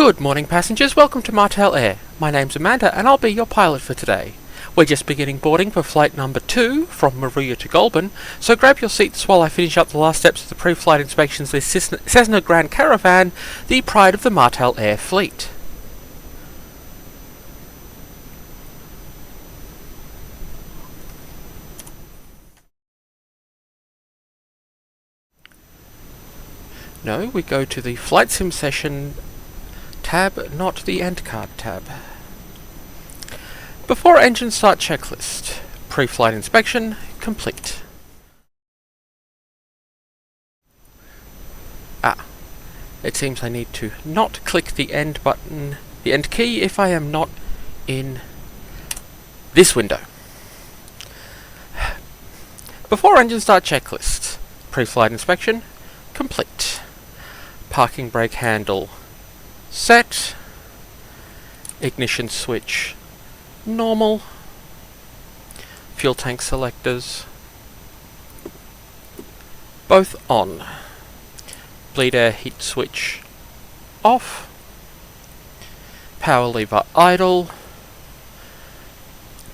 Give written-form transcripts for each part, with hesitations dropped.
Good morning passengers, welcome to Martel Air. My name's Amanda and I'll be your pilot for today. We're just beginning boarding for flight number 2 from Moruya to Goulburn, so grab your seats while I finish up the last steps of the pre-flight inspections with Cessna Grand Caravan, the pride of the Martel Air fleet. No, we go to the Flight Sim Session tab, not the End Card tab. Before engine start checklist. Pre-flight inspection complete. It seems I need to not click the end button, the end key, if I am not in this window. Before engine start checklist. Pre-flight inspection complete. Parking brake handle set. Ignition switch normal. Fuel tank selectors both on. Bleed air heat switch off. Power lever idle.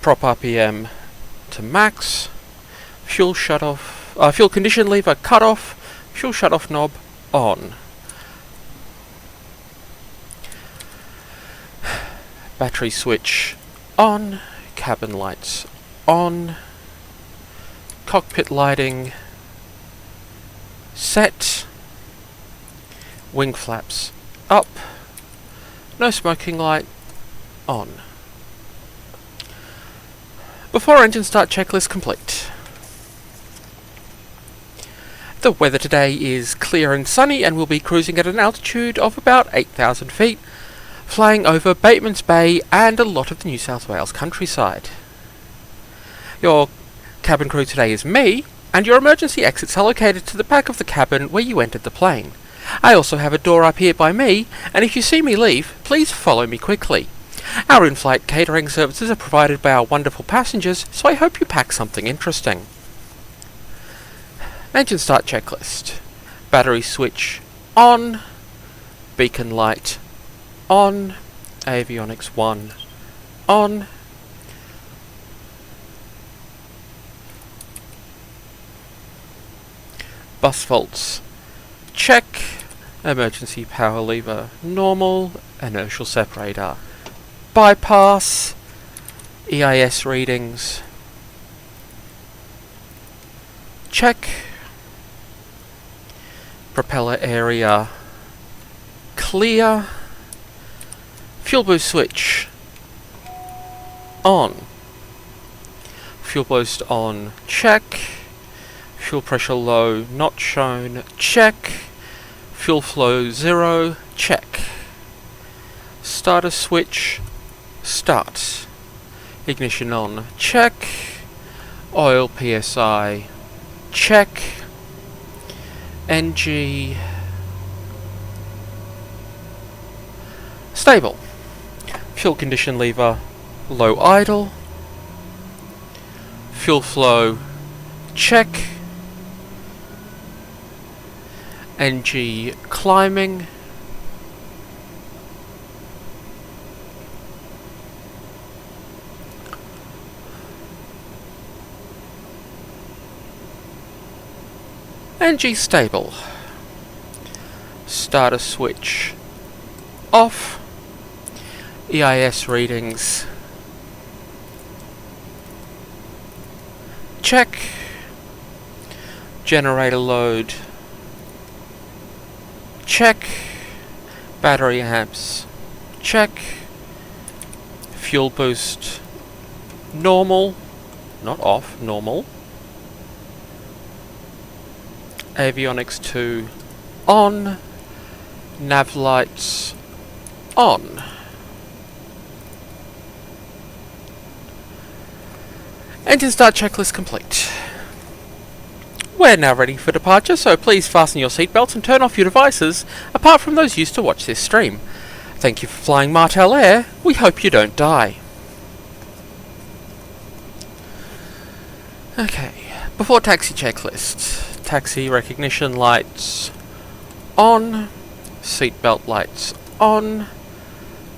Prop RPM to max. Fuel shut off. Fuel condition lever cut off. Fuel shut off knob on. Battery switch on. Cabin lights on. Cockpit lighting set. Wing flaps up. No smoking light on. Before engine start checklist complete. The weather today is clear and sunny and we'll be cruising at an altitude of about 8,000 feet, flying over Bateman's Bay and a lot of the New South Wales countryside. Your cabin crew today is me, and your emergency exits are located to the back of the cabin where you entered the plane. I also have a door up here by me, and if you see me leave, please follow me quickly. Our in-flight catering services are provided by our wonderful passengers, so I hope you pack something interesting. Engine start checklist. Battery switch on. Beacon light on. Avionics 1 on. Bus faults check. Emergency power lever normal. Inertial separator bypass. EIS readings check. Propeller area clear. Fuel boost switch on. Fuel boost on check. Fuel pressure low not shown check. Fuel flow 0 check. Starter switch start. Ignition on check. Oil PSI check. NG stable. Fuel condition lever low idle. Fuel flow check. NG climbing. NG stable. Starter switch off. EIS readings check. Generator load check. Battery amps check. Fuel boost normal, not off, normal. Avionics 2 on. Nav lights on. Engine start checklist complete. We're now ready for departure, so please fasten your seatbelts and turn off your devices, apart from those used to watch this stream. Thank you for flying Martel Air. We hope you don't die. Okay, before taxi checklist. Taxi recognition lights on. Seatbelt lights on.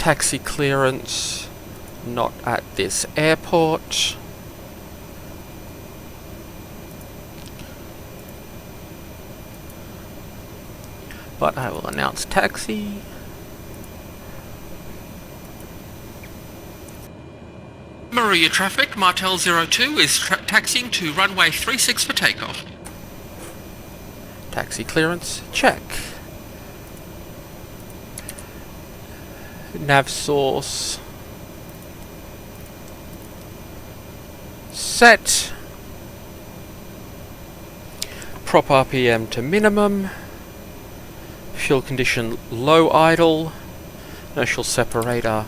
Taxi clearance, not at this airport. But I will announce taxi. Moruya traffic, Martel 02 is taxiing to runway 36 for takeoff. Taxi clearance, check. Nav source set. Prop RPM to minimum. Fuel condition low idle. Inertial separator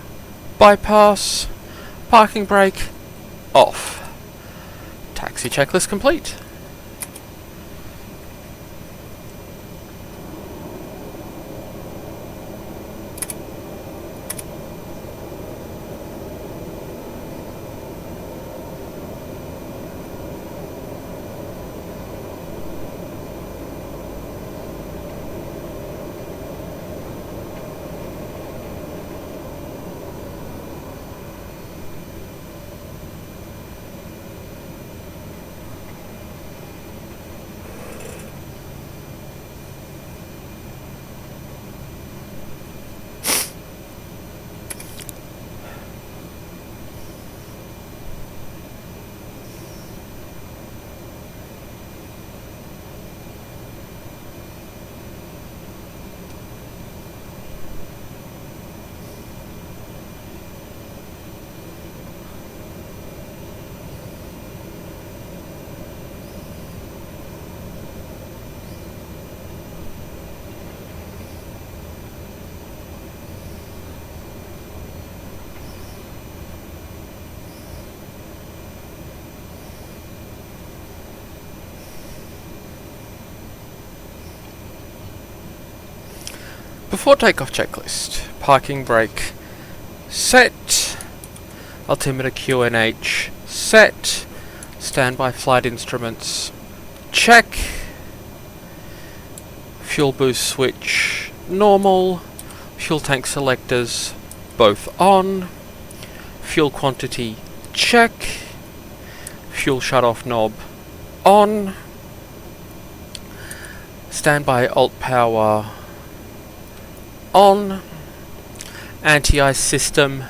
bypass. Parking brake off. Taxi checklist complete. Before takeoff checklist, parking brake set, altimeter QNH set, standby flight instruments check, fuel boost switch normal, fuel tank selectors both on, fuel quantity check, fuel shutoff knob on, standby alt power on, anti-ice system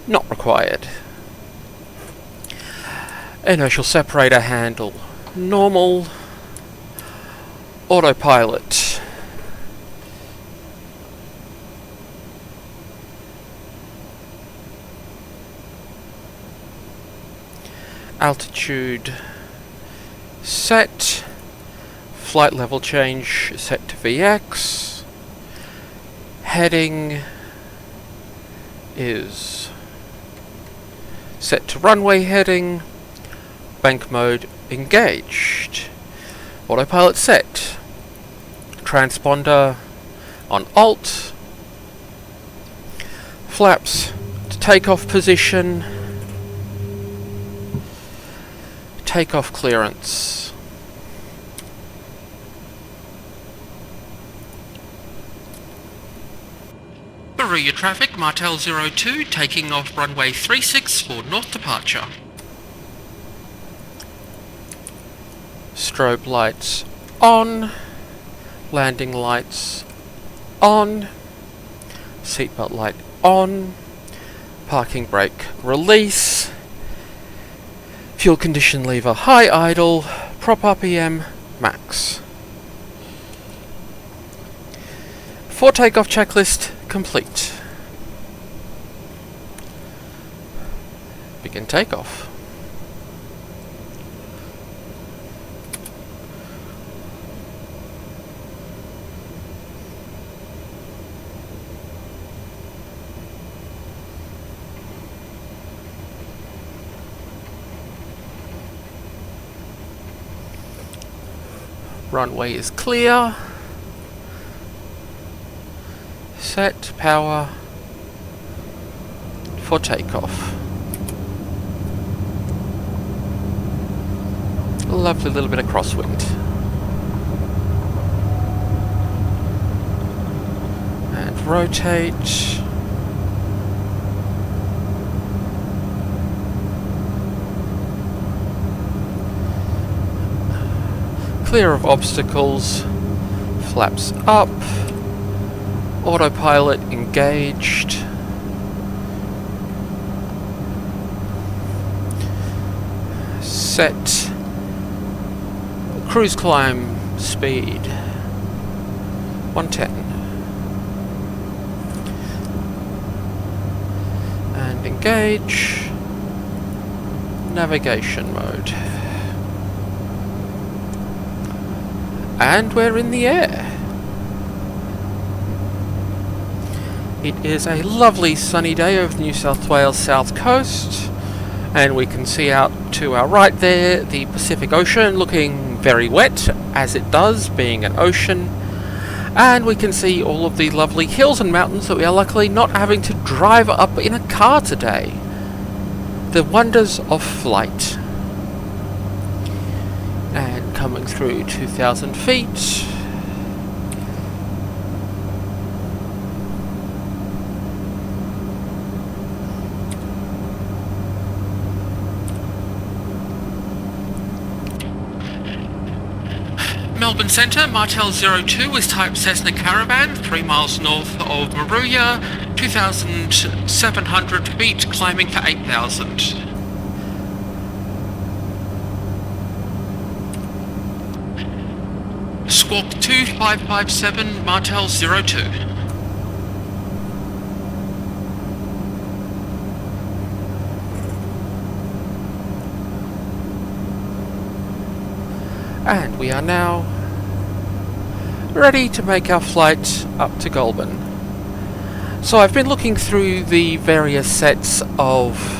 not required, inertial separator handle normal, autopilot altitude set, flight level change set to VX, heading is set to runway heading, bank mode engaged, autopilot set, transponder on alt, flaps to takeoff position, takeoff clearance. Moruya traffic, Martel 02, taking off runway 36 for north departure. Strobe lights on, landing lights on, seatbelt light on, parking brake release, fuel condition lever high idle, prop RPM max. For takeoff checklist complete. Begin takeoff. Runway is clear. Set power for takeoff. A lovely little bit of crosswind. And rotate. clear of obstacles, flaps up, autopilot engaged, set, cruise climb speed 110, and engage navigation mode. And we're in the air. It is a lovely sunny day over the New South Wales south coast, and we can see out to our right there the Pacific Ocean looking very wet, as it does, being an ocean, and we can see all of the lovely hills and mountains that we are luckily not having to drive up in a car today. The wonders of flight. And coming through 2,000 feet. Melbourne Centre, Martel 02 is type Cessna Caravan, 3 miles north of Moruya, 2,700 feet, climbing for 8,000. Squawk 2557, Martel 02. And we are now ready to make our flight up to Goulburn. So I've been looking through the various sets of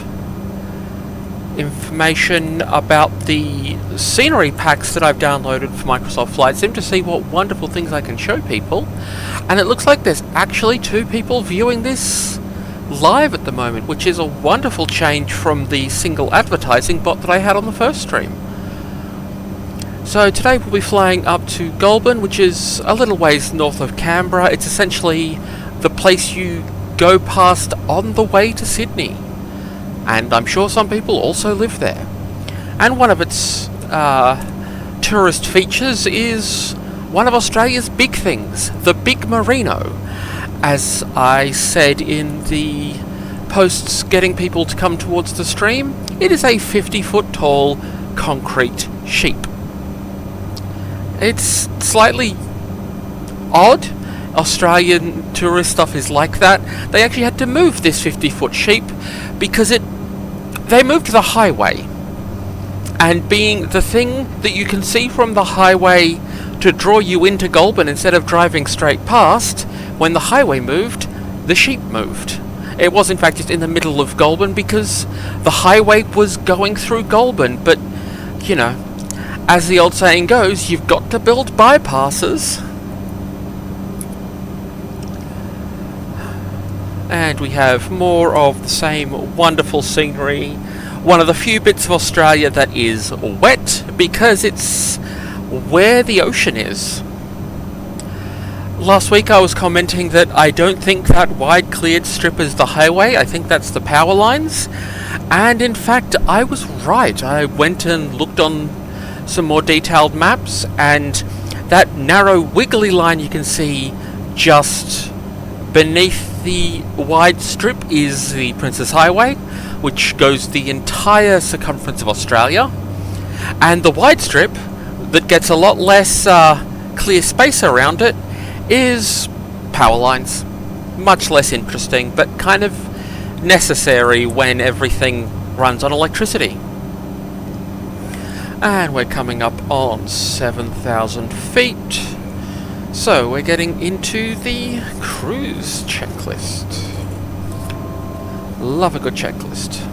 information about the scenery packs that I've downloaded for Microsoft Flight Sim to see what wonderful things I can show people, and it looks like there's actually 2 people viewing this live at the moment, which is a wonderful change from the single advertising bot that I had on the first stream. So today we'll be flying up to Goulburn, which is a little ways north of Canberra. It's essentially the place you go past on the way to Sydney. And I'm sure some people also live there. And one of its tourist features is one of Australia's big things, the Big Merino. As I said in the posts getting people to come towards the stream, it is a 50-foot tall concrete sheep. It's slightly odd. Australian tourist stuff is like that. They actually had to move this 50-foot sheep because they moved the highway. And being the thing that you can see from the highway to draw you into Goulburn instead of driving straight past, when the highway moved, the sheep moved. It was in fact just in the middle of Goulburn because the highway was going through Goulburn, but, you know, as the old saying goes, you've got to build bypasses. And we have more of the same wonderful scenery. One of the few bits of Australia that is wet because it's where the ocean is. Last week I was commenting that I don't think that wide cleared strip is the highway. I think that's the power lines. And in fact, I was right. I went and looked on some more detailed maps, and that narrow wiggly line you can see just beneath the wide strip is the Princess Highway, which goes the entire circumference of Australia, and the wide strip that gets a lot less clear space around it is power lines. Much less interesting, but kind of necessary when everything runs on electricity. And we're coming up on 7,000 feet. So we're getting into the cruise checklist. Love a good checklist.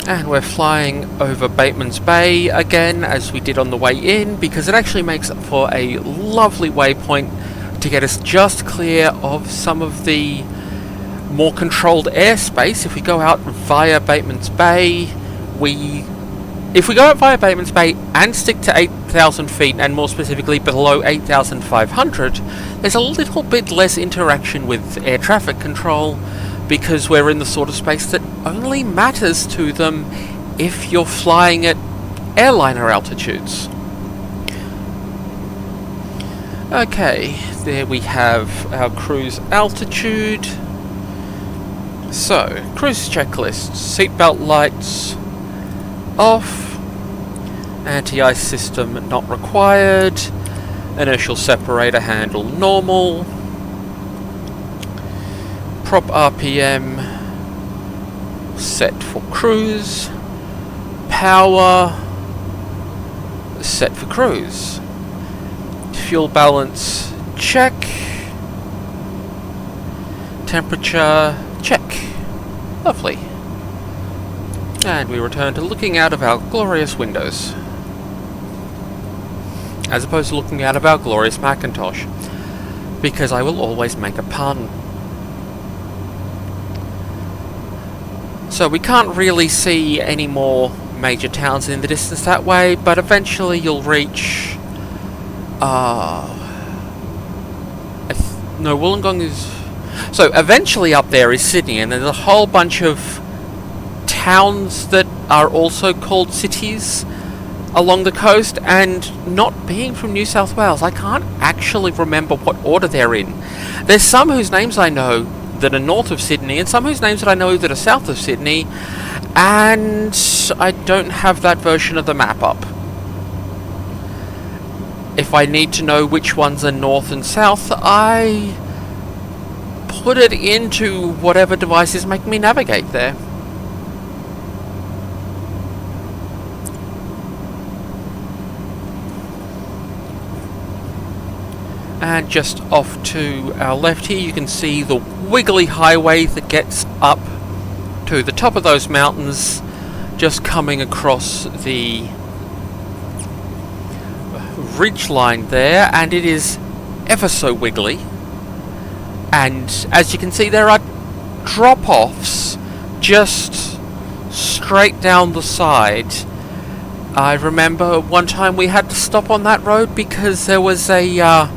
And we're flying over Bateman's Bay again, as we did on the way in, because it actually makes for a lovely waypoint to get us just clear of some of the more controlled airspace. If we go out via Bateman's Bay, if we go out via Bateman's Bay and stick to 8,000 feet, and more specifically below 8,500, there's a little bit less interaction with air traffic control, because we're in the sort of space that only matters to them if you're flying at airliner altitudes. Okay, there we have our cruise altitude. So, cruise checklist: seatbelt lights off, anti-ice system not required, inertial separator handle normal, prop RPM set for cruise, power set for cruise, fuel balance check, temperature check. Lovely. And we return to looking out of our glorious windows, as opposed to looking out of our glorious Macintosh, because I will always make a pun. So we can't really see any more major towns in the distance that way, but eventually you'll reach... no, Wollongong is... So eventually up there is Sydney, and there's a whole bunch of towns that are also called cities along the coast, and not being from New South Wales, I can't actually remember what order they're in. There's some whose names I know that are north of Sydney, and some whose names that I know that are south of Sydney, and I don't have that version of the map up. If I need to know which ones are north and south, I put it into whatever devices make me navigate there. And just off to our left here, you can see the wiggly highway that gets up to the top of those mountains, just coming across the ridge line there, and it is ever so wiggly. And as you can see, there are drop-offs just straight down the side. I remember one time we had to stop on that road because there was a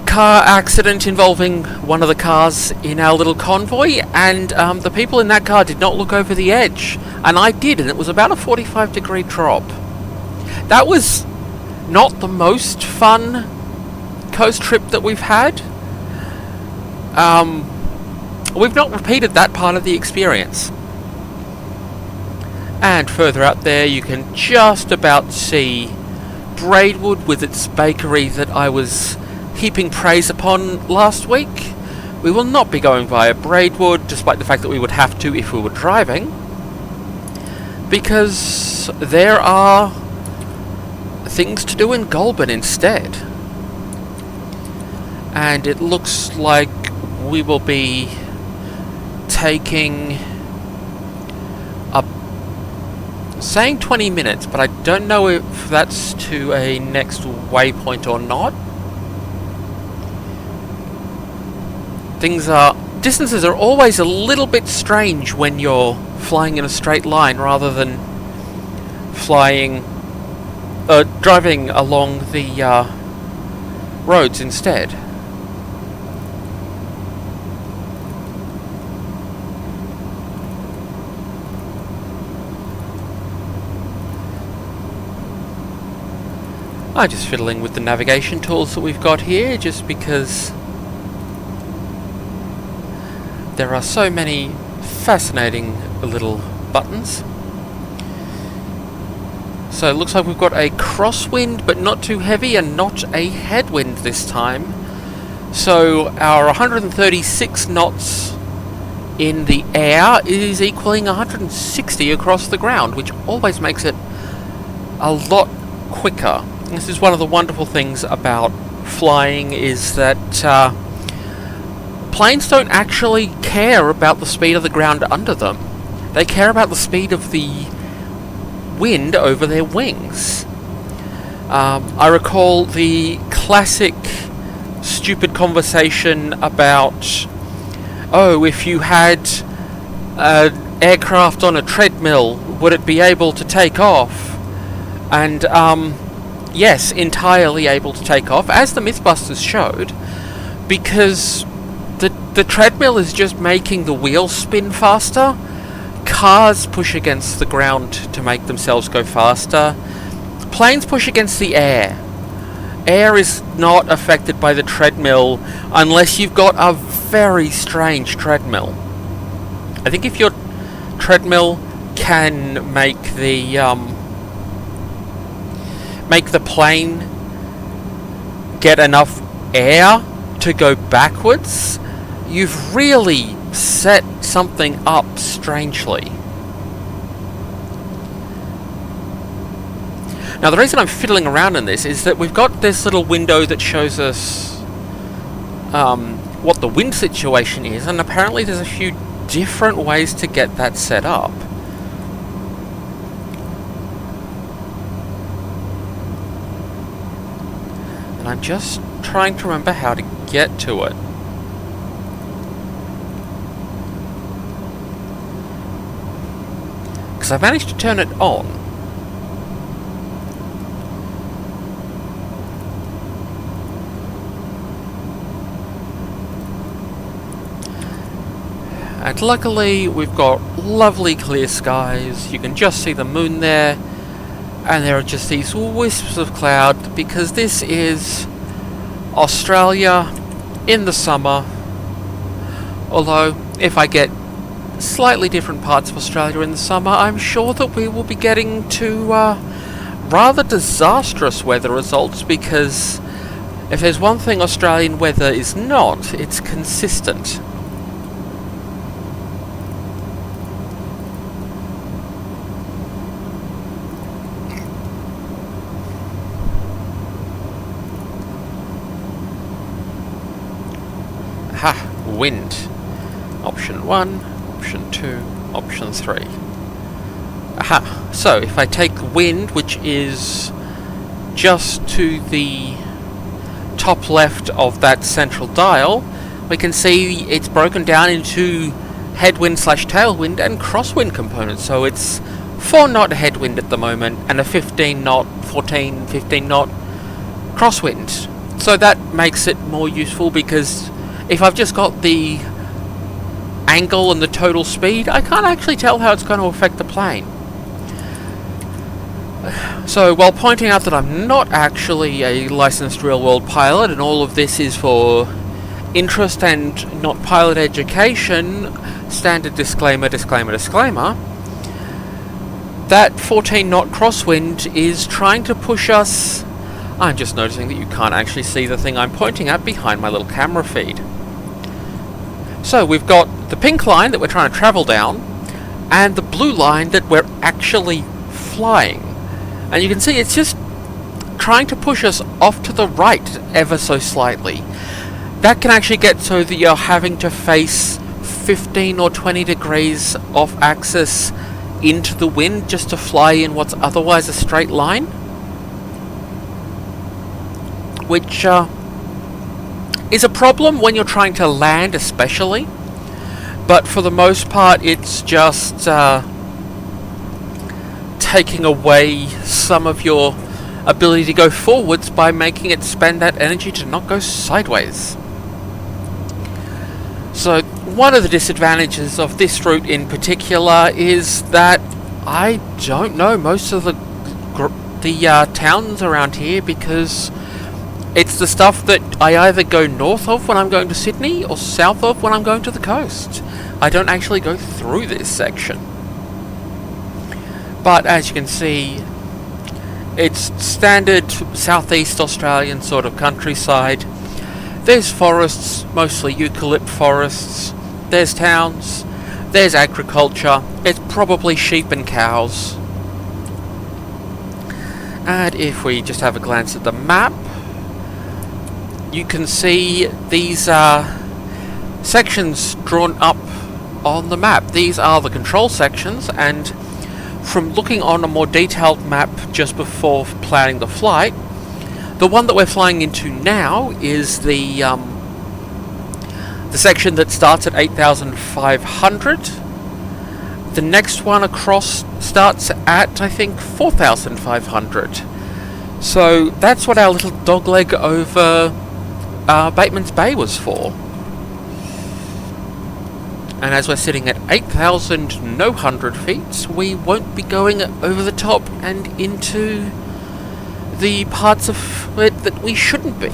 car accident involving one of the cars in our little convoy, and the people in that car did not look over the edge, and I did, and it was about a 45-degree drop. That was not the most fun coast trip that we've had. We've not repeated that part of the experience. And further up there you can just about see Braidwood with its bakery that I was heaping praise upon last week. We will not be going via Braidwood, despite the fact that we would have to if we were driving, because there are things to do in Goulburn instead. And it looks like we will be taking up, saying 20 minutes, but I don't know if that's to a next waypoint or not. Distances are always a little bit strange when you're flying in a straight line rather than driving along the roads instead. I'm just fiddling with the navigation tools that we've got here, just because there are so many fascinating little buttons. So it looks like we've got a crosswind, but not too heavy, and not a headwind this time. So our 136 knots in the air is equaling 160 across the ground, which always makes it a lot quicker. This is one of the wonderful things about flying, is that planes don't actually care about the speed of the ground under them. They care about the speed of the wind over their wings. I recall the classic stupid conversation about, oh, if you had an aircraft on a treadmill, would it be able to take off? And yes, entirely able to take off, as the Mythbusters showed, because the treadmill is just making the wheels spin faster. Cars push against the ground to make themselves go faster. Planes push against the air. Air is not affected by the treadmill unless you've got a very strange treadmill. I think if your treadmill can make the plane get enough air to go backwards, you've really set something up strangely. Now, the reason I'm fiddling around in this is that we've got this little window that shows us what the wind situation is, and apparently there's a few different ways to get that set up. And I'm just trying to remember how to get to it. Because I managed to turn it on. And luckily we've got lovely clear skies. You can just see the moon there, and there are just these wisps of cloud, because this is Australia in the summer. Although if I get slightly different parts of Australia in the summer, I'm sure that we will be getting to rather disastrous weather results, because if there's one thing Australian weather is not, it's consistent. Aha, wind. Option 1, option 2, option 3. Aha, so if I take wind, which is just to the top left of that central dial, we can see it's broken down into headwind / tailwind and crosswind components. So it's 4 knot headwind at the moment and a 15 knot, 14, 15 knot crosswind. So that makes it more useful, because if I've just got the angle and the total speed, I can't actually tell how it's going to affect the plane. So, while pointing out that I'm not actually a licensed real-world pilot, and all of this is for interest and not pilot education, standard disclaimer, disclaimer, disclaimer, that 14 knot crosswind is trying to push us. I'm just noticing that you can't actually see the thing I'm pointing at behind my little camera feed. So we've got the pink line that we're trying to travel down, and the blue line that we're actually flying. And you can see it's just trying to push us off to the right ever so slightly. That can actually get so that you're having to face 15 or 20 degrees off axis into the wind just to fly in what's otherwise a straight line. Which is a problem when you're trying to land, especially. But for the most part, it's just taking away some of your ability to go forwards by making it spend that energy to not go sideways. So one of the disadvantages of this route in particular is that I don't know most of the towns around here, because it's the stuff that I either go north of when I'm going to Sydney or south of when I'm going to the coast. I don't actually go through this section. But as you can see, it's standard southeast Australian sort of countryside. There's forests, mostly eucalypt forests. There's towns. There's agriculture. It's probably sheep and cows. And if we just have a glance at the map, you can see these sections drawn up on the map. These are the control sections, and from looking on a more detailed map just before planning the flight, the one that we're flying into now is the section that starts at 8,500. The next one across starts at, I think, 4,500. So that's what our little dogleg over Bateman's Bay was for. And as we're sitting at 8,900 feet, we won't be going over the top and into the parts of it that we shouldn't be.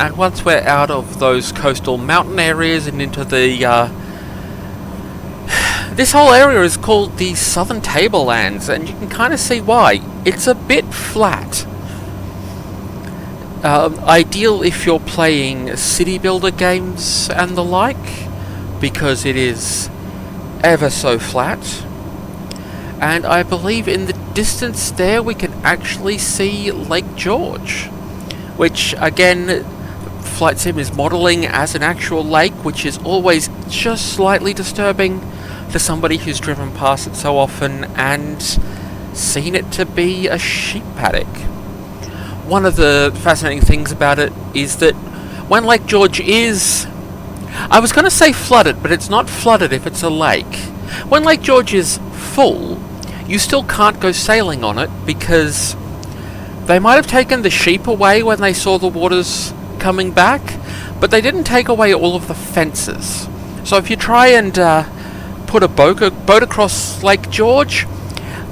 And once we're out of those coastal mountain areas and into the this whole area is called the Southern Tablelands, and you can kind of see why. It's a bit flat. Ideal if you're playing city builder games and the like, because it is ever so flat. And I believe in the distance there we can actually see Lake George, which again, Flight Sim is modelling as an actual lake, which is always just slightly disturbing to somebody who's driven past it so often and seen it to be a sheep paddock. One of the fascinating things about it is that when Lake George is, I was going to say flooded, but it's not flooded if it's a lake. When Lake George is full, you still can't go sailing on it because they might have taken the sheep away when they saw the waters coming back, but they didn't take away all of the fences. So if you try and put a boat across Lake George,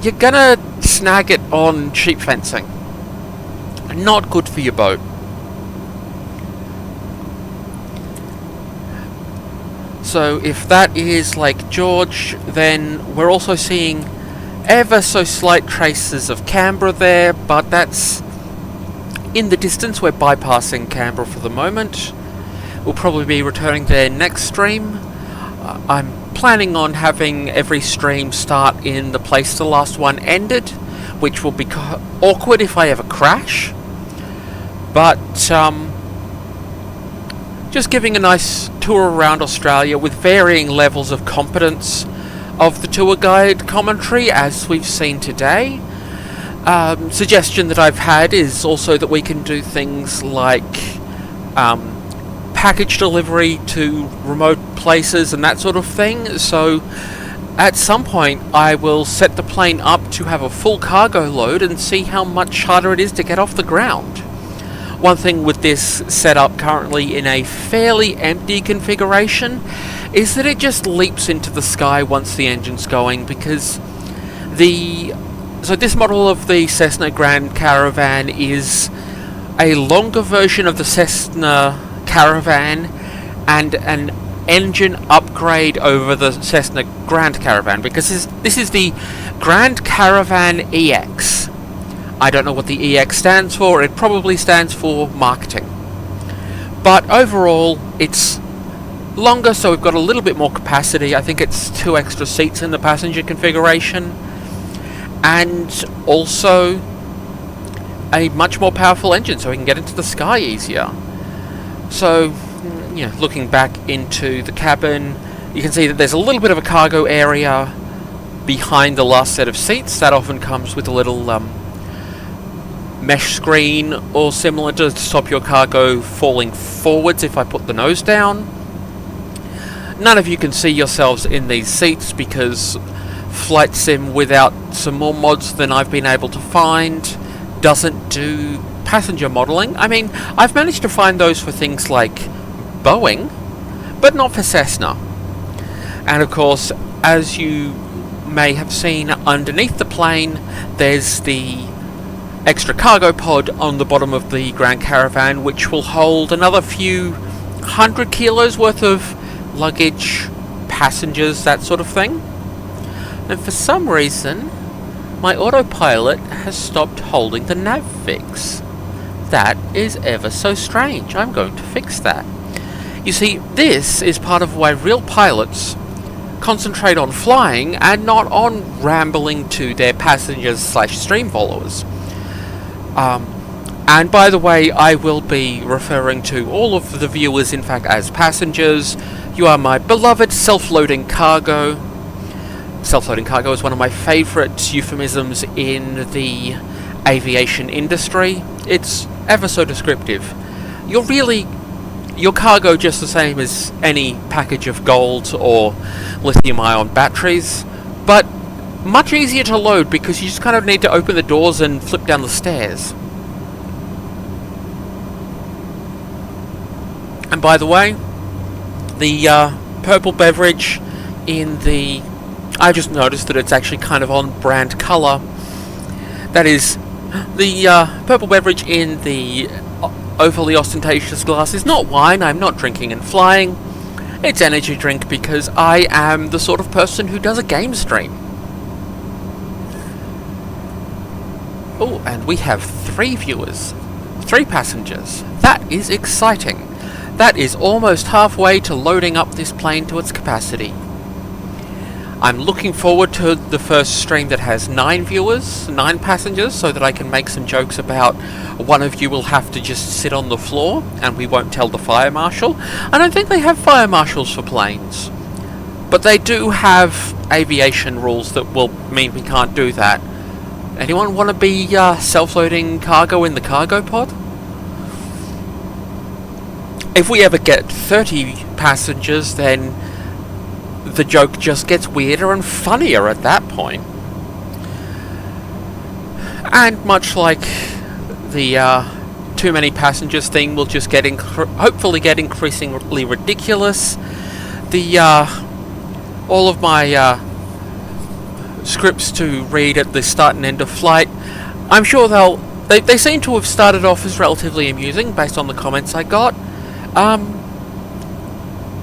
you're gonna snag it on sheep fencing. Not good for your boat. So if that is Lake George, then we're also seeing ever so slight traces of Canberra there, but that's in the distance. We're bypassing Canberra for the moment. We'll probably be returning there next stream. I'm planning on having every stream start in the place the last one ended, which will be awkward if I ever crash. But just giving a nice tour around Australia with varying levels of competence of the tour guide commentary, as we've seen today. Suggestion that I've had is also that we can do things like package delivery to remote places and that sort of thing. So at some point I will set the plane up to have a full cargo load and see how much harder it is to get off the ground. One thing with this setup currently in a fairly empty configuration is that it just leaps into the sky once the engine's going, because so this model of the Cessna Grand Caravan is a longer version of the Cessna Caravan and an engine upgrade over the Cessna Grand Caravan, because this is the Grand Caravan EX. I don't know what the EX stands for. It probably stands for marketing. But overall, it's longer, so we've got a little bit more capacity. I think it's 2 extra seats in the passenger configuration. And also a much more powerful engine, so we can get into the sky easier. So, yeah, looking back into the cabin, you can see that there's a little bit of a cargo area behind the last set of seats. That often comes with a little mesh screen or similar to stop your cargo falling forwards if I put the nose down. None of you can see yourselves in these seats because Flight Sim, without some more mods than I've been able to find, doesn't do passenger modelling. I mean, I've managed to find those for things like Boeing, but not for Cessna. And of course, as you may have seen underneath the plane, there's the extra cargo pod on the bottom of the Grand Caravan, which will hold another few 100 kilos worth of luggage, passengers, that sort of thing. And for some reason, my autopilot has stopped holding the nav fix. That is ever so strange. I'm going to fix that. You see, this is part of why real pilots concentrate on flying and not on rambling to their passengers / stream followers. And by the way, I will be referring to all of the viewers, in fact, as passengers. You are my beloved self-loading cargo. Self-loading cargo is one of my favourite euphemisms in the aviation industry. It's ever so descriptive. Your cargo just the same as any package of gold or lithium-ion batteries, but much easier to load because you just kind of need to open the doors and flip down the stairs. And by the way, the purple beverage in the... I just noticed that it's actually kind of on brand colour. That is, the purple beverage in the overly ostentatious glass is not wine. I'm not drinking and flying. It's energy drink because I am the sort of person who does a game stream. Oh, and we have 3 viewers. 3 passengers. That is exciting. That is almost halfway to loading up this plane to its capacity. I'm looking forward to the first stream that has 9 viewers, 9 passengers, so that I can make some jokes about one of you will have to just sit on the floor and we won't tell the fire marshal. I don't think they have fire marshals for planes, but they do have aviation rules that will mean we can't do that. Anyone want to be self-loading cargo in the cargo pod? If we ever get 30 passengers, then the joke just gets weirder and funnier at that point. And much like the too many passengers thing will just get hopefully get increasingly ridiculous. The all of my scripts to read at the start and end of flight, I'm sure they seem to have started off as relatively amusing based on the comments I got.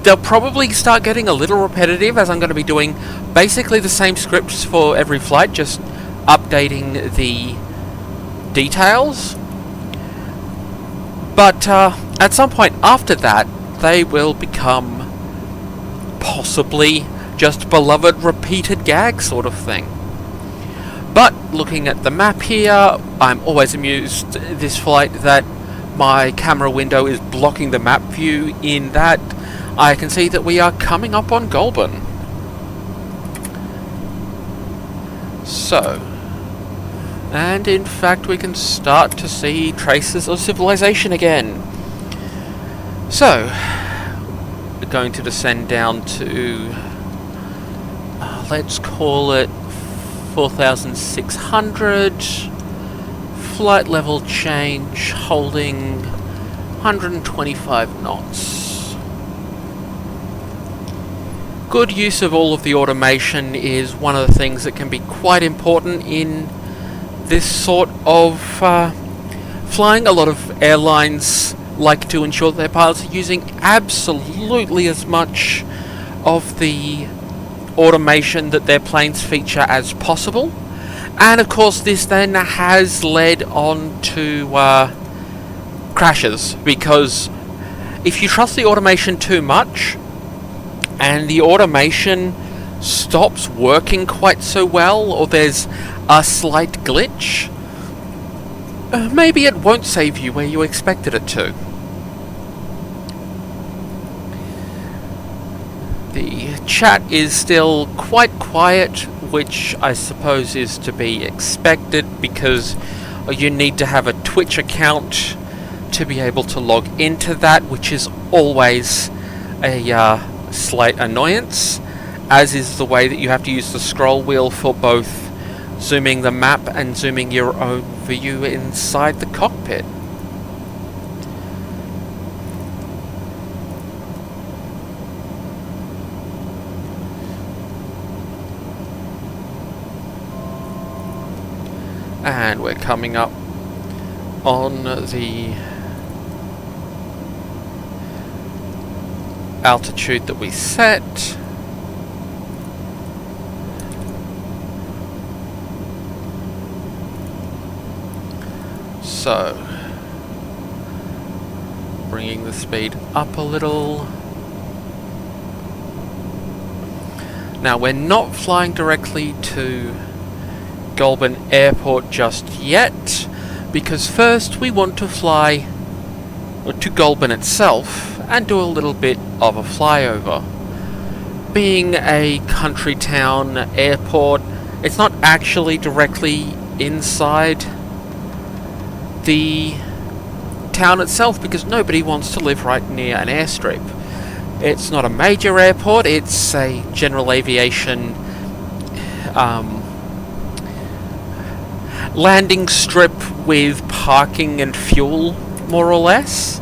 They'll probably start getting a little repetitive, as I'm going to be doing basically the same scripts for every flight, just updating the details. But at some point after that, they will become possibly just beloved repeated gag sort of thing. But looking at the map here, I'm always amused this flight that my camera window is blocking the map view, in that I can see that we are coming up on Goulburn. So, and in fact we can start to see traces of civilization again. So, we're going to descend down to, let's call it 4,600, flight level change, holding 125 knots. Good use of all of the automation is one of the things that can be quite important in this sort of flying. A lot of airlines like to ensure that their pilots are using absolutely as much of the automation that their planes feature as possible. And of course this then has led on to crashes, because if you trust the automation too much and the automation stops working quite so well, or there's a slight glitch, maybe it won't save you where you expected it to. The chat is still quite quiet, which I suppose is to be expected, because you need to have a Twitch account to be able to log into that, which is always a slight annoyance, as is the way that you have to use the scroll wheel for both zooming the map and zooming your own view inside the cockpit. And we're coming up on the altitude that we set. So, bringing the speed up a little. Now we're not flying directly to Goulburn Airport just yet, because first we want to fly to Goulburn itself and do a little bit of a flyover. Being a country town airport, it's not actually directly inside the town itself because nobody wants to live right near an airstrip. It's not a major airport, it's a general aviation landing strip with parking and fuel, more or less.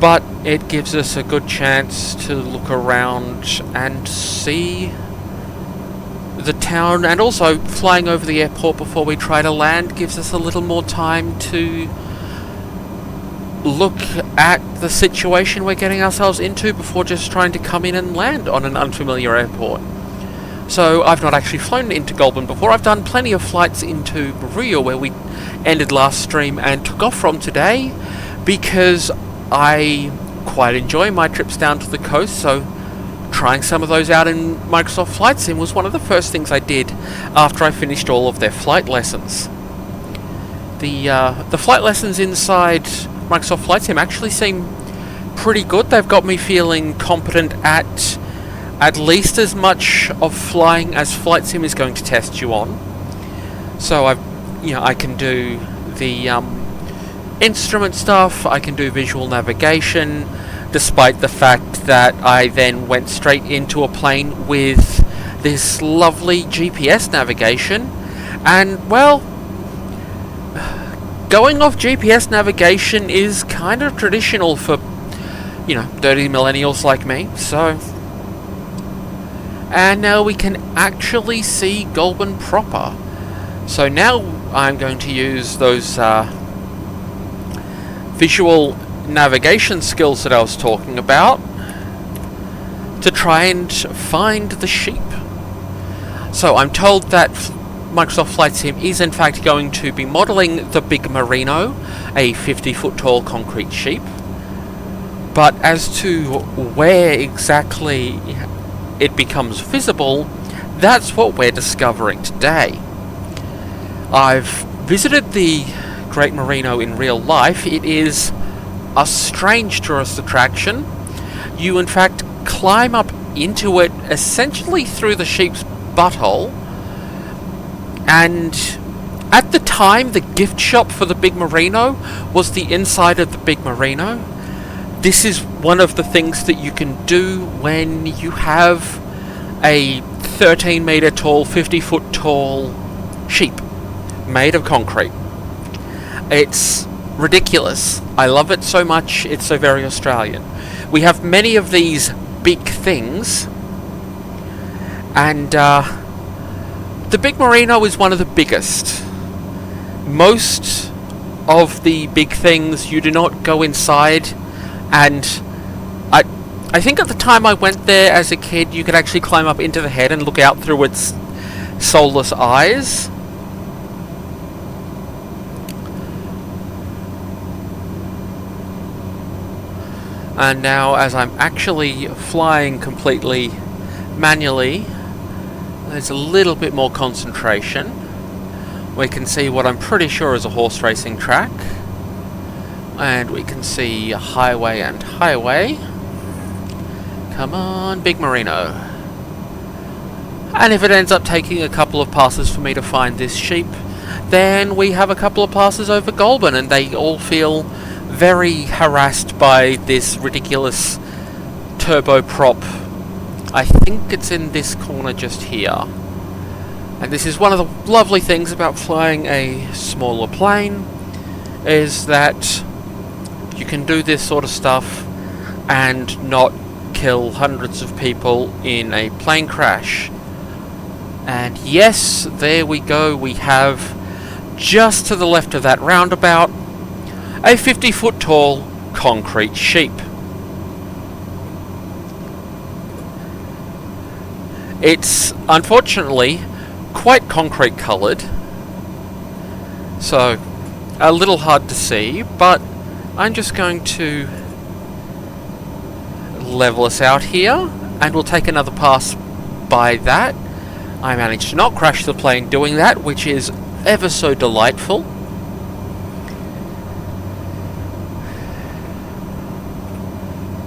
But it gives us a good chance to look around and see the town, and also flying over the airport before we try to land gives us a little more time to look at the situation we're getting ourselves into before just trying to come in and land on an unfamiliar airport. So I've not actually flown into Goulburn before. I've done plenty of flights into Moruya, where we ended last stream and took off from today, because I quite enjoy my trips down to the coast, so trying some of those out in Microsoft Flight Sim was one of the first things I did after I finished all of their flight lessons. The flight lessons inside Microsoft Flight Sim actually seem pretty good. They've got me feeling competent at least as much of flying as Flight Sim is going to test you on. So I can do the instrument stuff, I can do visual navigation, despite the fact that I then went straight into a plane with this lovely GPS navigation, and well, going off GPS navigation is kind of traditional for, dirty millennials like me, so. And now we can actually see Goulburn proper. So now I'm going to use those visual navigation skills that I was talking about to try and find the sheep. So I'm told that Microsoft Flight Sim is in fact going to be modelling the Big Merino, a 50-foot tall concrete sheep. But as to where exactly it becomes visible, that's what we're discovering today. I've visited the Great Merino in real life. It is a strange tourist attraction. You in fact climb up into it essentially through the sheep's butthole, and at the time the gift shop for the Big Merino was the inside of the Big Merino. This is one of the things that you can do when you have a 13 meter tall, 50 foot tall sheep made of concrete. It's ridiculous. I love it so much. It's so very Australian. We have many of these big things, and the Big Merino is one of the biggest. Most of the big things you do not go inside, and I think at the time I went there as a kid you could actually climb up into the head and look out through its soulless eyes. And now, as I'm actually flying completely manually, there's a little bit more concentration. We can see what I'm pretty sure is a horse racing track. And we can see highway and highway. Come on, Big Merino. And if it ends up taking a couple of passes for me to find this sheep, then we have a couple of passes over Goulburn, and they all feel very harassed by this ridiculous turboprop. I think it's in this corner just here. And this is one of the lovely things about flying a smaller plane, is that you can do this sort of stuff and not kill hundreds of people in a plane crash. And yes, there we go, we have just to the left of that roundabout a 50-foot tall concrete sheep. It's unfortunately quite concrete coloured, so a little hard to see, but I'm just going to level us out here, and we'll take another pass by that. I managed to not crash the plane doing that, which is ever so delightful.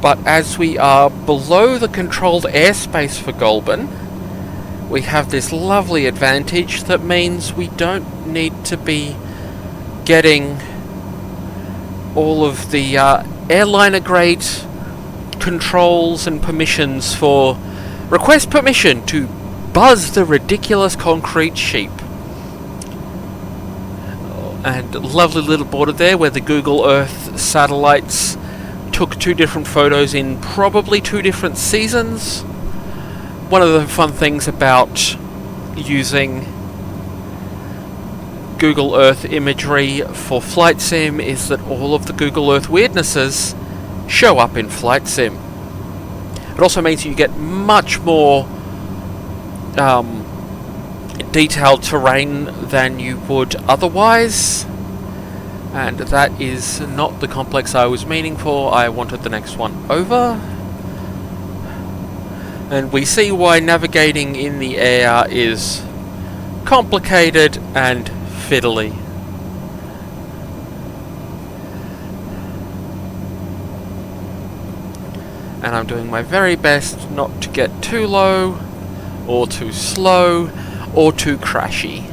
But as we are below the controlled airspace for Goulburn, we have this lovely advantage that means we don't need to be getting all of the airliner grade controls and permissions for request permission to buzz the ridiculous concrete sheep. And lovely little border there where the Google Earth satellites took 2 different photos in probably 2 different seasons. One of the fun things about using Google Earth imagery for Flight Sim is that all of the Google Earth weirdnesses show up in Flight Sim. It also means you get much more detailed terrain than you would otherwise, and that is not the complex I was meaning for. I wanted the next one over. And we see why navigating in the air is complicated and fiddly. And I'm doing my very best not to get too low, or too slow, or too crashy.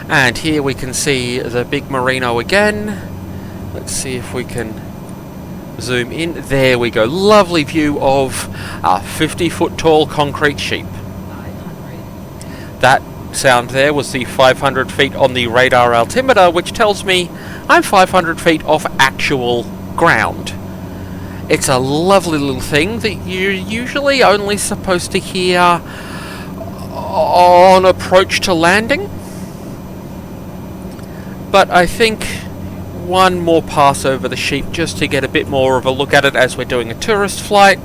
And here we can see the Big Merino again. Let's see if we can zoom in. There we go. Lovely view of a 50-foot tall concrete sheep. 500. That sound there was the 500 feet on the radar altimeter, which tells me I'm 500 feet off actual ground. It's a lovely little thing that you're usually only supposed to hear on approach to landing. But I think one more pass over the sheep just to get a bit more of a look at it as we're doing a tourist flight.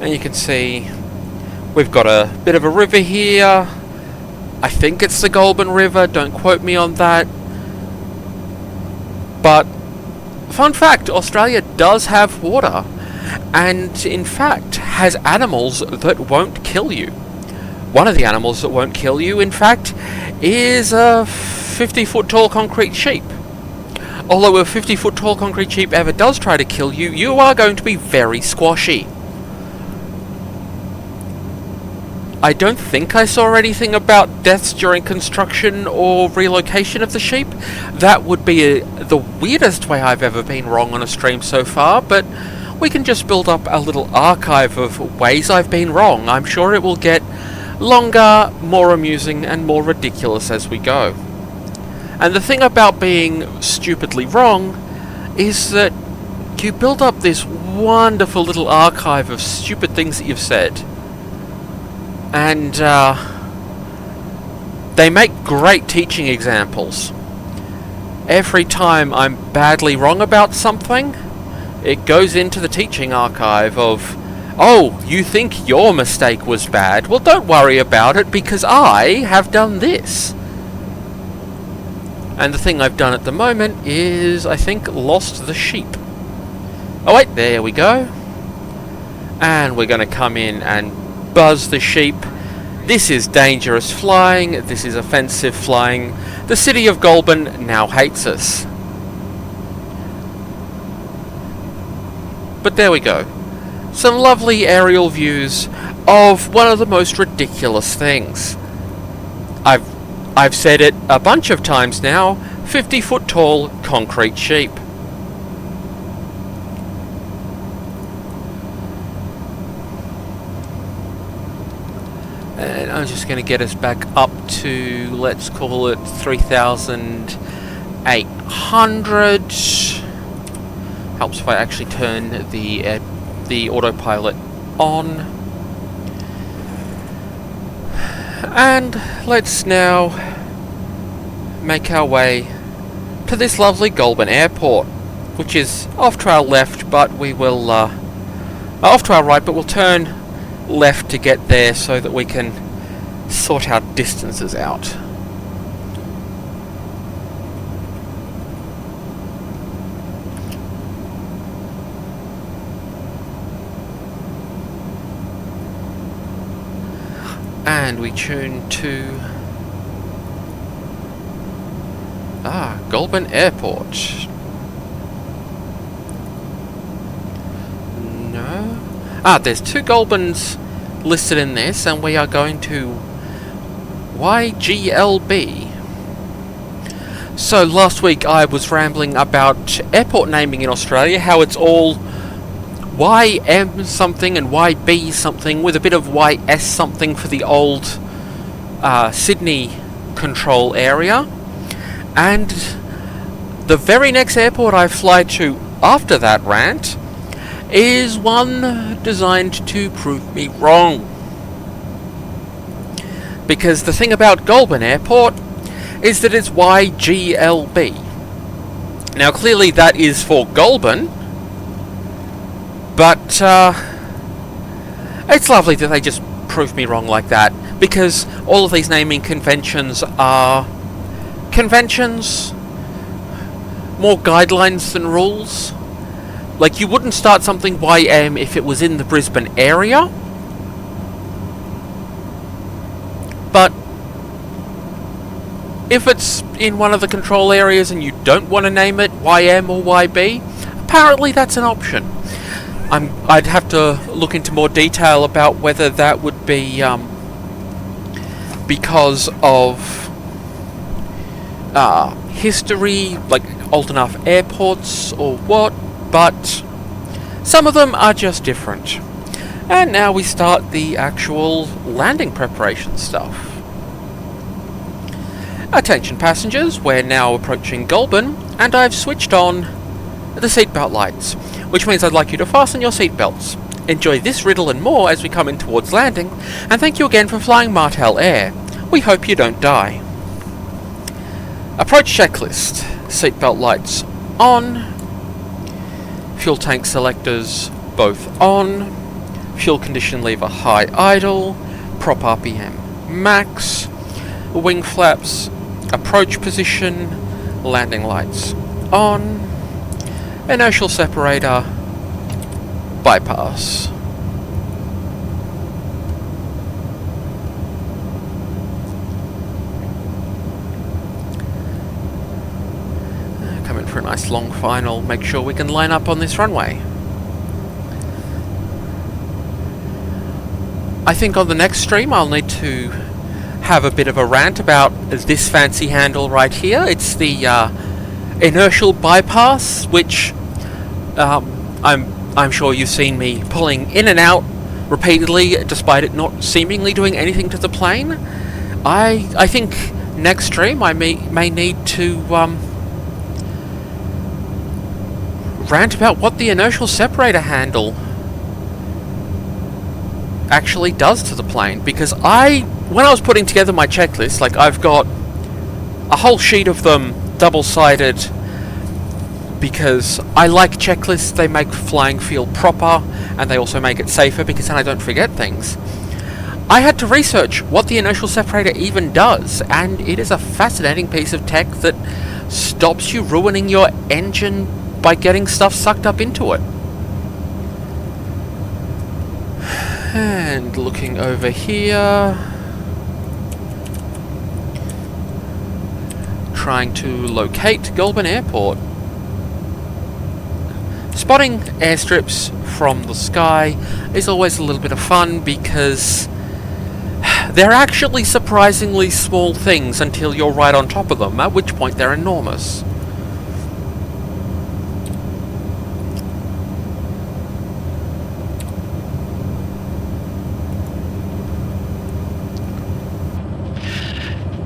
And you can see we've got a bit of a river here. I think it's the Goulburn River, don't quote me on that. But fun fact, Australia does have water, and in fact has animals that won't kill you. One of the animals that won't kill you, in fact, is a 50-foot tall concrete sheep. Although a 50-foot tall concrete sheep ever does try to kill you, you are going to be very squashy. I don't think I saw anything about deaths during construction or relocation of the sheep. That would be the weirdest way I've ever been wrong on a stream so far, but we can just build up a little archive of ways I've been wrong. I'm sure it will get longer, more amusing, and more ridiculous as we go. And the thing about being stupidly wrong is that you build up this wonderful little archive of stupid things that you've said. And they make great teaching examples. Every time I'm badly wrong about something, it goes into the teaching archive of, oh, you think your mistake was bad? Well, don't worry about it because I have done this. And the thing I've done at the moment is, I think, lost the sheep. Oh wait, there we go. And we're going to come in and buzz the sheep. This is dangerous flying. This is offensive flying. The city of Goulburn now hates us. But there we go. Some lovely aerial views of one of the most ridiculous things. I've said it a bunch of times now, 50-foot tall concrete sheep. And I'm just going to get us back up to, let's call it 3,800. Helps if I actually turn the autopilot on. And let's now make our way to this lovely Goulburn Airport, which is off to our left, but we will off to our right, but we'll turn left to get there so that we can sort our distances out. tuned to Goulburn Airport. No. There's 2 Goulburns listed in this, and we are going to YGLB. So last week I was rambling about airport naming in Australia, how it's all YM something and YB something with a bit of YS something for the old Sydney control area. And the very next airport I fly to after that rant is one designed to prove me wrong. Because the thing about Goulburn Airport is that it's YGLB. Now clearly that is for Goulburn, but it's lovely that they just prove me wrong like that, because all of these naming conventions are conventions, more guidelines than rules. Like, you wouldn't start something YM if it was in the Brisbane area, but if it's in one of the control areas and you don't want to name it YM or YB, apparently that's an option. I'd have to look into more detail about whether that would be because of history, like old enough airports or what, but some of them are just different. And now we start the actual landing preparation stuff. Attention passengers, we're now approaching Goulburn, and I've switched on the seatbelt lights, which means I'd like you to fasten your seatbelts. Enjoy this riddle and more as we come in towards landing, and thank you again for flying Martel Air. We hope you don't die. Approach checklist. Seatbelt lights on. Fuel tank selectors both on. Fuel condition lever high idle. Prop RPM max. Wing flaps. Approach position. Landing lights on. Inertial separator bypass. Coming for a nice long final, make sure we can line up on this runway. I think on the next stream I'll need to have a bit of a rant about this fancy handle right here. It's the inertial bypass, which I'm sure you've seen me pulling in and out repeatedly despite it not seemingly doing anything to the plane. I think next stream I may need to rant about what the inertial separator handle actually does to the plane, because when I was putting together my checklist, like, I've got a whole sheet of them double-sided because I like checklists. They make flying feel proper, and they also make it safer because then I don't forget things. I had to research what the inertial separator even does, and it is a fascinating piece of tech that stops you ruining your engine by getting stuff sucked up into it. And looking over here, trying to locate Goulburn Airport. Spotting airstrips from the sky is always a little bit of fun because they're actually surprisingly small things until you're right on top of them, at which point they're enormous.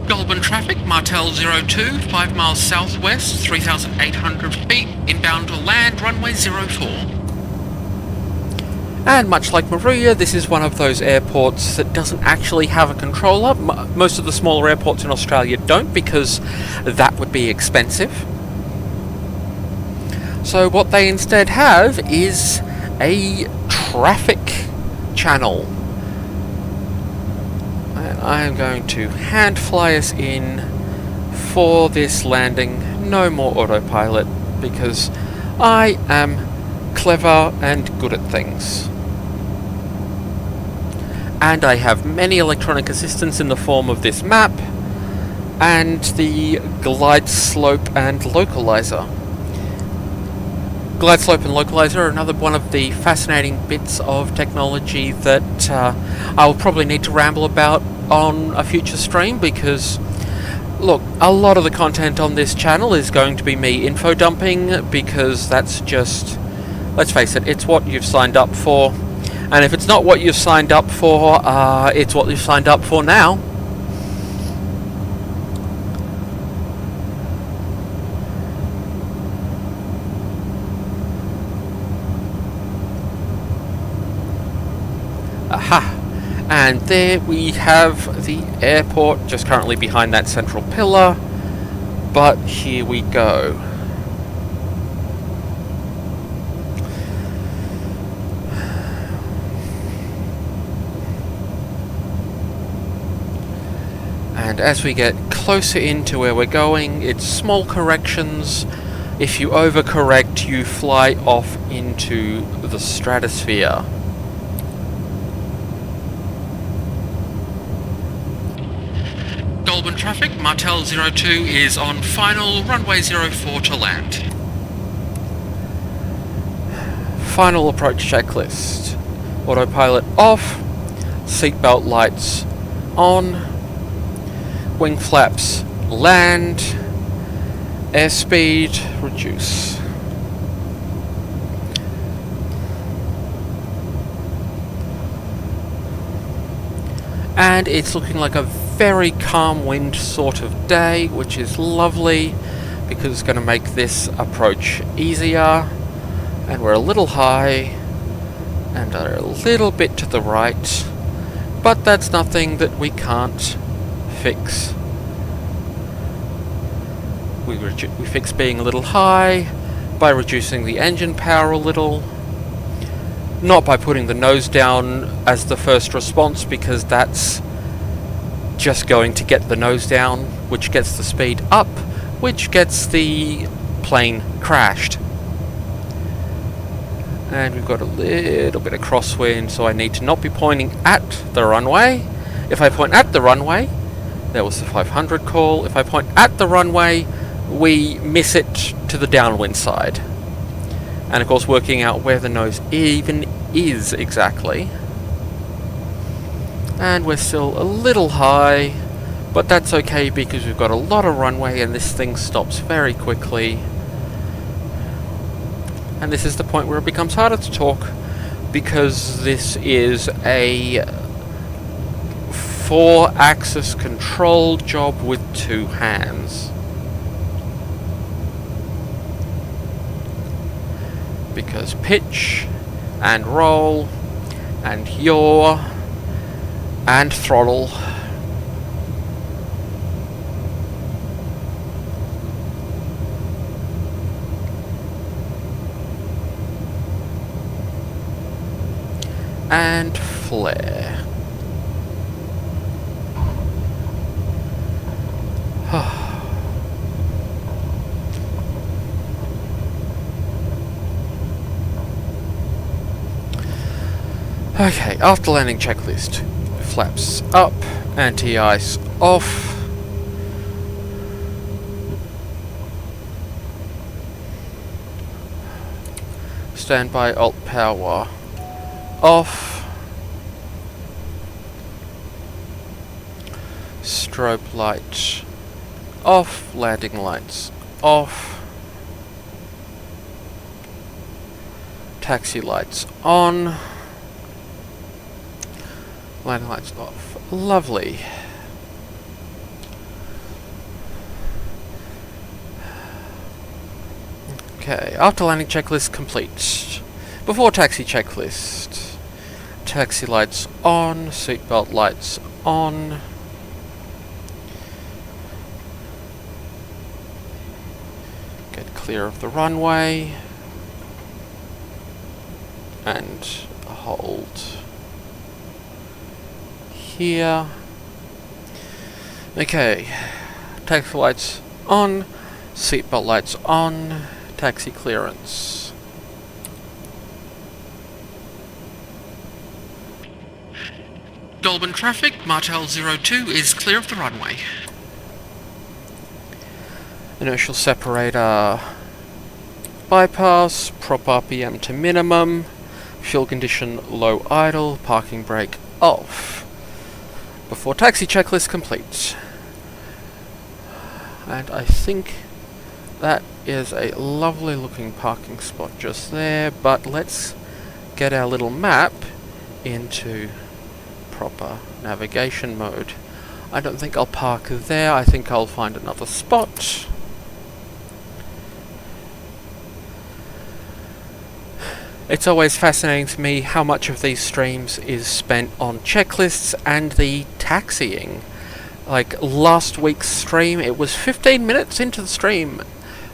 Goulburn traffic, Martel 02, 5 miles southwest, 3,800 feet, inbound to land, runway 04. And much like Moruya, this is one of those airports that doesn't actually have a controller. Most of the smaller airports in Australia don't, because that would be expensive. So what they instead have is a traffic channel. And I am going to hand fly us in for this landing. No more autopilot, because I am clever and good at things. and I have many electronic assistants in the form of this map and the glide slope and localizer. Glide slope and localizer are another one of the fascinating bits of technology that I'll probably need to ramble about on a future stream, because look, a lot of the content on this channel is going to be me info dumping, because that's just, let's face it, it's what you've signed up for. And if it's not what you've signed up for, it's what you've signed up for now. Aha! And there we have the airport, just currently behind that central pillar. But here we go. And as we get closer into where we're going, it's small corrections. If you overcorrect, you fly off into the stratosphere. Goulburn traffic, Martel 02 is on final, runway 04 to land. Final approach checklist. Autopilot off, seatbelt lights on, wing flaps land, airspeed reduce. And it's looking like a very calm wind sort of day, which is lovely because it's going to make this approach easier. And we're a little high and a little bit to the right, but that's nothing that we can't fix. We fix being a little high by reducing the engine power a little, not by putting the nose down as the first response, because that's just going to get the nose down, which gets the speed up, which gets the plane crashed. And we've got a little bit of crosswind, so I need to not be pointing at the runway. If I point at the runway, there was the 500 call. If I point at the runway, we miss it to the downwind side. And of course, working out where the nose even is exactly. And we're still a little high, but that's okay because we've got a lot of runway and this thing stops very quickly. And this is the point where it becomes harder to talk, because this is a 4-axis control job with 2 hands. Because pitch and roll and yaw and throttle and flare. Okay, after landing checklist. Flaps up, anti-ice off. Standby alt power off. Strobe light off, landing lights off. Taxi lights on. Landing lights off. Lovely. Okay, after landing checklist complete. Before taxi checklist. Taxi lights on, seatbelt lights on. Get clear of the runway. And hold here. Okay, taxi lights on, seatbelt lights on, taxi clearance. Goulburn traffic, Martel 02 is clear of the runway. Inertial separator bypass, prop RPM to minimum, fuel condition low idle, parking brake off. Before taxi checklist complete. And I think that is a lovely looking parking spot just there, but let's get our little map into proper navigation mode. I don't think I'll park there, I think I'll find another spot. It's always fascinating to me how much of these streams is spent on checklists and the taxiing. Like last week's stream, it was 15 minutes into the stream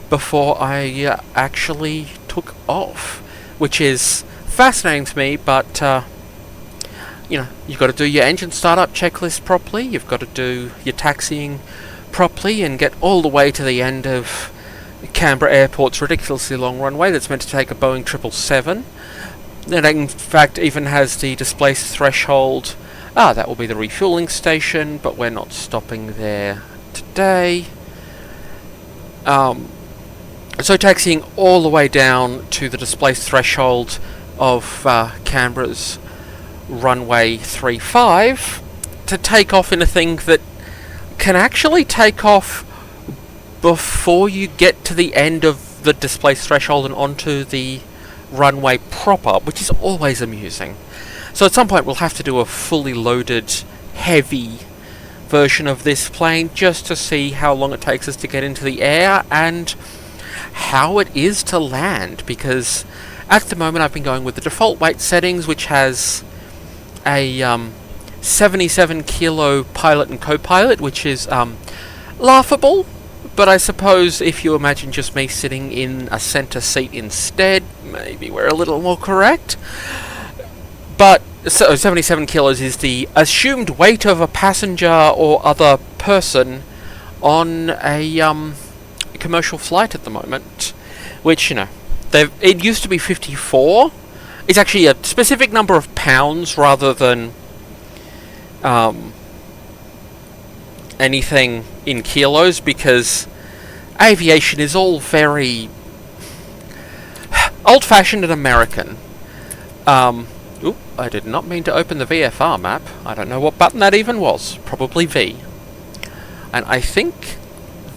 before I actually took off, which is fascinating to me, but you know, you've got to do your engine startup checklist properly, you've got to do your taxiing properly and get all the way to the end of Canberra Airport's ridiculously long runway that's meant to take a Boeing 777. It in fact even has the displaced threshold. That will be the refueling station, but we're not stopping there today. So taxiing all the way down to the displaced threshold of Canberra's runway 35 to take off in a thing that can actually take off before you get to the end of the displaced threshold and onto the runway proper, which is always amusing. So at some point we'll have to do a fully loaded, heavy version of this plane just to see how long it takes us to get into the air and how it is to land, because at the moment I've been going with the default weight settings, which has a 77 kilo pilot and co-pilot, which is laughable. But I suppose if you imagine just me sitting in a centre seat instead, maybe we're a little more correct. But, so 77 kilos is the assumed weight of a passenger or other person on a commercial flight at the moment. Which, you know, it used to be 54. It's actually a specific number of pounds rather than anything in kilos, because aviation is all very old-fashioned and American. Oop, I did not mean to open the VFR map. I don't know what button that even was. Probably V. And I think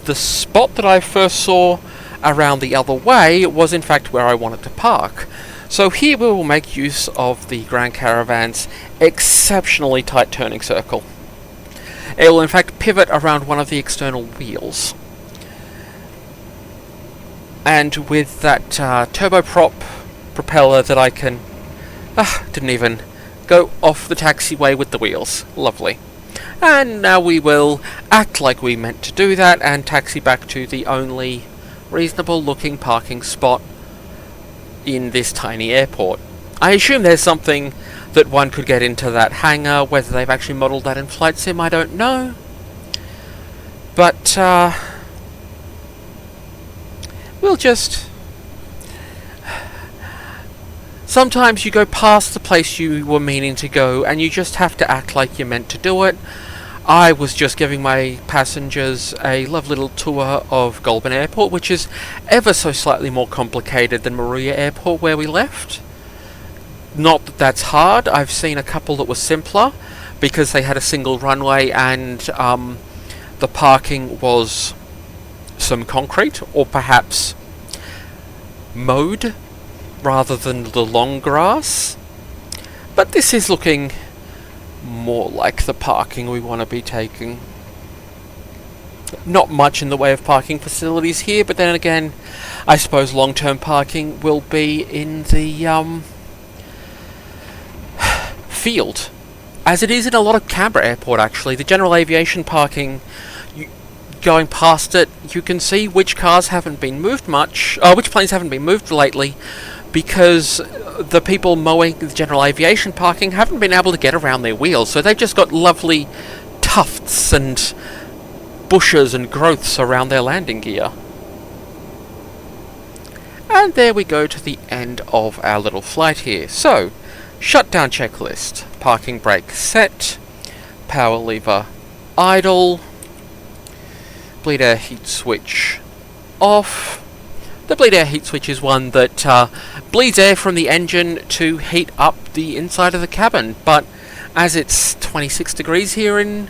the spot that I first saw around the other way was in fact where I wanted to park. So here we will make use of the Grand Caravan's exceptionally tight turning circle. It will in fact pivot around one of the external wheels. And with that turboprop propeller that I can... didn't even go off the taxiway with the wheels. Lovely. And now we will act like we meant to do that and taxi back to the only reasonable looking parking spot in this tiny airport. I assume there's something that one could get into that hangar. Whether they've actually modelled that in Flight Sim, I don't know. But we'll just... Sometimes you go past the place you were meaning to go and you just have to act like you meant to do it. I was just giving my passengers a lovely little tour of Goulburn Airport, which is ever so slightly more complicated than Moruya Airport where we left. Not that that's hard. I've seen a couple that were simpler because they had a single runway and the parking was some concrete or perhaps mowed rather than the long grass. But this is looking more like the parking we want to be taking. Not much in the way of parking facilities here, but then again, I suppose long-term parking will be in the field, as it is in a lot of Canberra Airport actually. The general aviation parking, going past it, you can see which cars haven't been moved much, which planes haven't been moved lately, because the people mowing the general aviation parking haven't been able to get around their wheels, so they've just got lovely tufts and bushes and growths around their landing gear. And there we go to the end of our little flight here. So, shutdown checklist, parking brake set, power lever idle, bleed air heat switch off. The bleed air heat switch is one that bleeds air from the engine to heat up the inside of the cabin, but as it's 26 degrees here in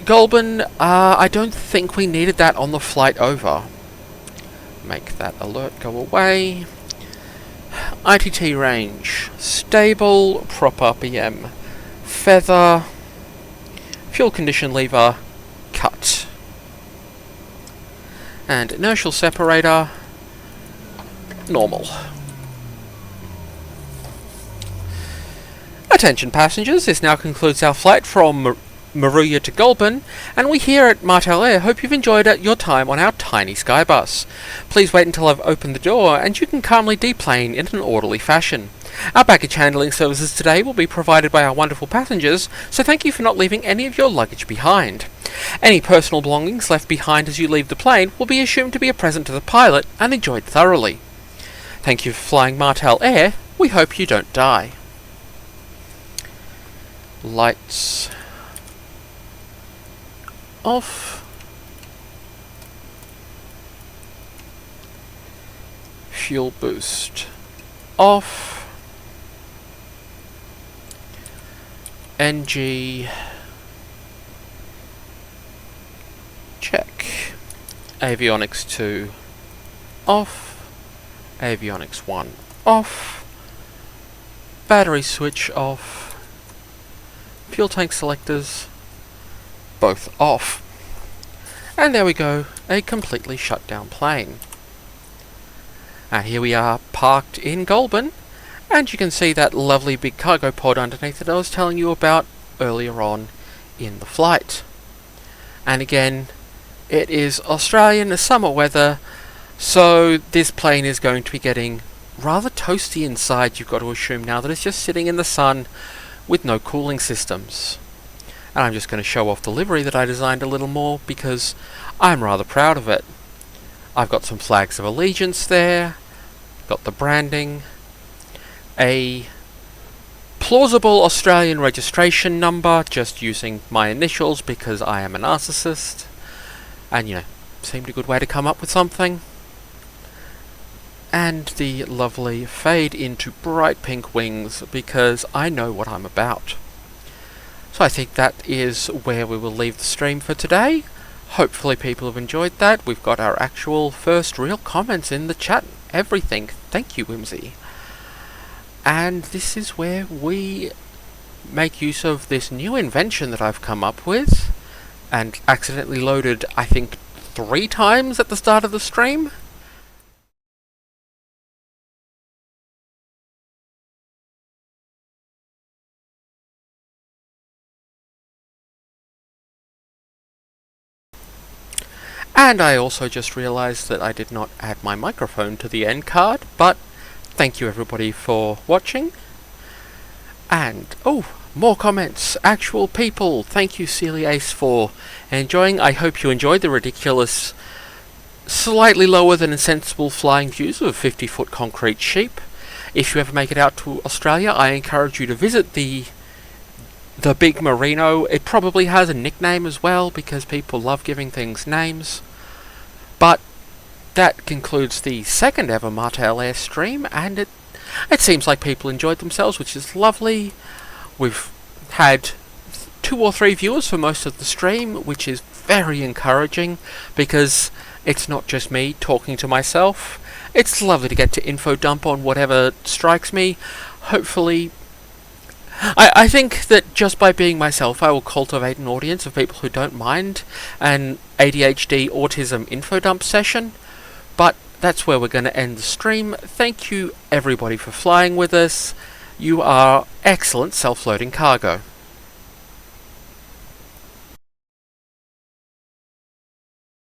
Goulburn, I don't think we needed that on the flight over. Make that alert go away. ITT range stable, prop RPM feather, fuel condition lever cut, and inertial separator normal. Attention passengers, this now concludes our flight from Moruya to Goulburn, and we here at Martel Air hope you've enjoyed your time on our tiny skybus. Please wait until I've opened the door and you can calmly deplane in an orderly fashion. Our baggage handling services today will be provided by our wonderful passengers, so thank you for not leaving any of your luggage behind. Any personal belongings left behind as you leave the plane will be assumed to be a present to the pilot and enjoyed thoroughly. Thank you for flying Martel Air. We hope you don't die. Lights off. Fuel boost off. NG check. Avionics 2 off. Avionics 1 off. Battery switch off. Fuel tank selectors both off. And there we go, a completely shut down plane. And here we are parked in Goulburn, and you can see that lovely big cargo pod underneath that I was telling you about earlier on in the flight. And again, it is Australian summer weather, so this plane is going to be getting rather toasty inside, you've got to assume now that it's just sitting in the sun with no cooling systems. And I'm just going to show off the livery that I designed a little more because I'm rather proud of it. I've got some flags of allegiance there, got the branding, a plausible Australian registration number, just using my initials because I am a narcissist, and you know, seemed a good way to come up with something. And the lovely fade into bright pink wings because I know what I'm about. So I think that is where we will leave the stream for today. Hopefully people have enjoyed that. We've got our actual first real comments in the chat. Everything. Thank you, Whimsy. And this is where we make use of this new invention that I've come up with and accidentally loaded, I think, 3 times at the start of the stream. And I also just realised that I did not add my microphone to the end card, but thank you everybody for watching. And, oh, more comments, actual people. Thank you, Celia Ace, for enjoying. I hope you enjoyed the ridiculous, slightly lower than insensible flying views of a 50-foot concrete sheep. If you ever make it out to Australia, I encourage you to visit the Big Merino. It probably has a nickname as well, because people love giving things names. But that concludes the second ever Martel Air stream, and it seems like people enjoyed themselves, which is lovely. We've had 2 or 3 viewers for most of the stream, which is very encouraging, because it's not just me talking to myself. It's lovely to get to info dump on whatever strikes me. Hopefully, I think that just by being myself, I will cultivate an audience of people who don't mind an ADHD autism info dump session. But that's where we're going to end the stream. Thank you everybody for flying with us. You are excellent self-loading cargo.